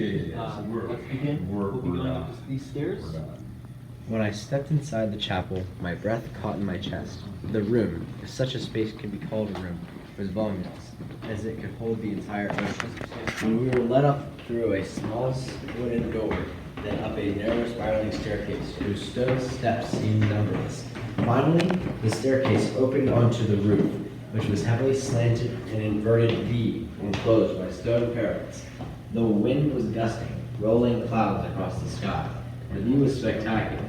Yeah. So Let's begin. We'll be going up these stairs. When I stepped inside the chapel, my breath caught in my chest. The room, if such a space can be called a room, was voluminous, as it could hold the entire ocean. When we were led up through a small wooden door, then up a narrow spiraling staircase, whose stone steps seemed numberless. Finally, the staircase opened onto the roof, which was heavily slanted and inverted V, enclosed by stone parapets. The wind was gusting, rolling clouds across the sky. The view was spectacular.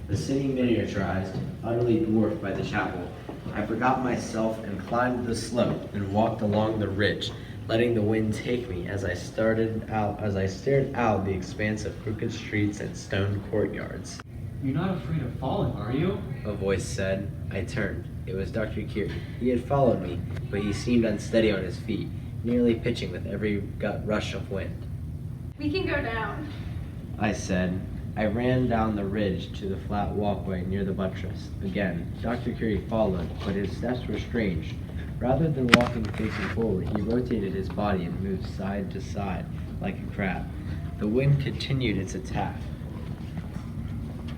The city miniaturized, utterly dwarfed by the chapel. I forgot myself and climbed the slope and walked along the ridge, letting the wind take me as I stared out the expanse of crooked streets and stone courtyards. You're not afraid of falling, are you? A voice said. I turned. It was Dr. Curie. He had followed me, but he seemed unsteady on his feet, nearly pitching with every gut rush of wind. We can go down, I said. I ran down the ridge to the flat walkway near the buttress. Again, Dr. Curie followed, but his steps were strange. Rather than walking facing forward, he rotated his body and moved side to side like a crab. The wind continued its attack.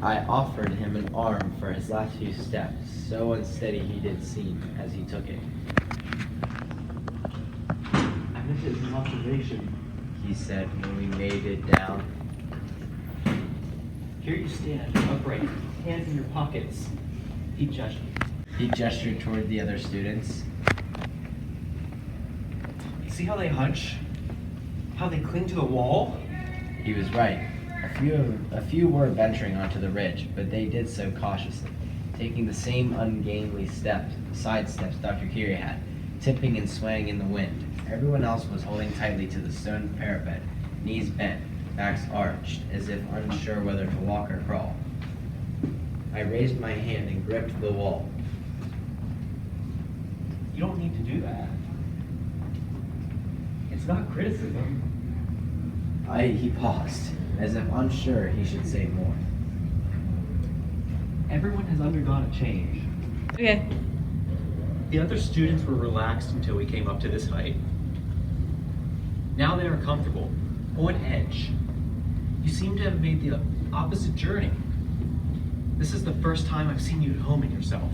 I offered him an arm for his last few steps, so unsteady he did seem as he took it. I meant it as an observation. He said when we made it down. Here you stand, upright, hands in your pockets. He gestured toward the other students. See how they hunch? How they cling to the wall? He was right. A few were venturing onto the ridge, but they did so cautiously, taking the same ungainly side steps Dr. Curie had, tipping and swaying in the wind. Everyone else was holding tightly to the stone parapet, knees bent, backs arched, as if unsure whether to walk or crawl. I raised my hand and gripped the wall. You don't need to do that. It's not criticism. He paused, as if unsure he should say more. Everyone has undergone a change. Okay. The other students were relaxed until we came up to this height. Now they are comfortable, on edge. You seem to have made the opposite journey. This is the first time I've seen you at home in yourself.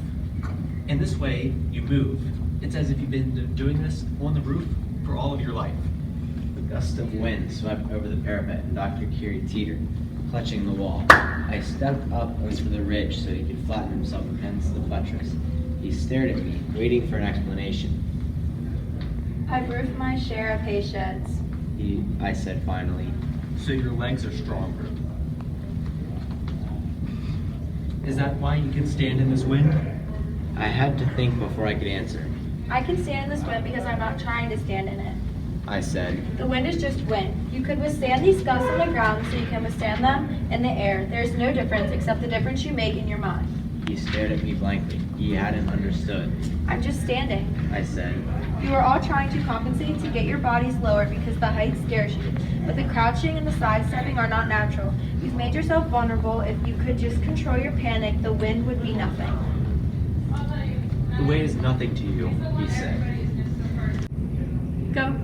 In this way, you move. It's as if you've been doing this on the roof for all of your life. A gust of wind swept over the parapet and Dr. Curie teetered, clutching the wall. I stepped up onto the ridge so he could flatten himself against the buttress. He stared at me, waiting for an explanation. I've roofed my share of patients. I said finally. So your legs are stronger. Is that why you can stand in this wind? I had to think before I could answer. I can stand in this wind because I'm not trying to stand in it. I said. The wind is just wind. You could withstand these gusts on the ground, so you can withstand them in the air. There is no difference except the difference you make in your mind. He stared at me blankly. He hadn't understood. I'm just standing. I said. You are all trying to compensate to get your bodies lower because the height scares you. But the crouching and the sidestepping are not natural. You've made yourself vulnerable. If you could just control your panic, the wind would be nothing. The way is nothing to you, He said. Go.